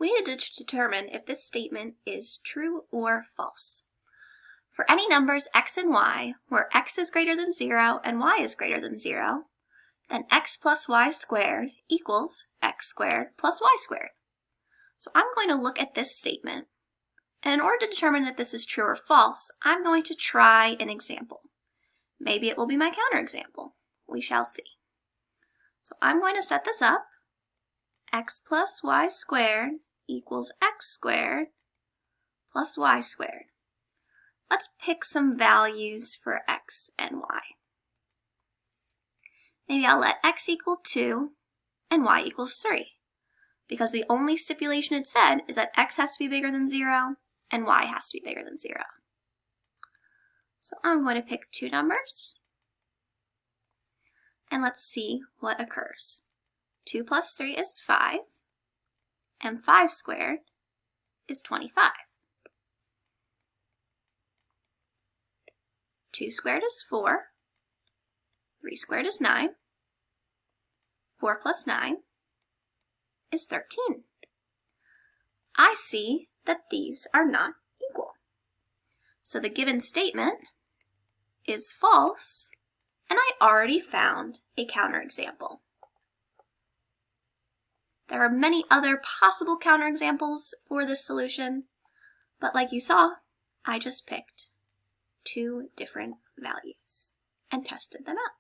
we need to determine if this statement is true or false. For any numbers x and y, where x is greater than 0 and y is greater than 0, then x plus y squared equals x squared plus y squared. So I'm going to look at this statement, and in order to determine if this is true or false, I'm going to try an example. Maybe it will be my counterexample. We shall see. So I'm going to set this up. X plus y squared equals x squared plus y squared. Let's pick some values for x and y. Maybe I'll let x equal 2 and y equals 3, because the only stipulation it said is that x has to be bigger than 0 and y has to be bigger than 0. So I'm going to pick two numbers, and let's see what occurs. 2 plus 3 is 5, and 5 squared is 25. 2 squared is 4, 3 squared is 9, 4 plus 9 is 13. I see that these are not equal. So the given statement is false, and I already found a counterexample. There are many other possible counterexamples for this solution, but like you saw, I just picked two different values and tested them out.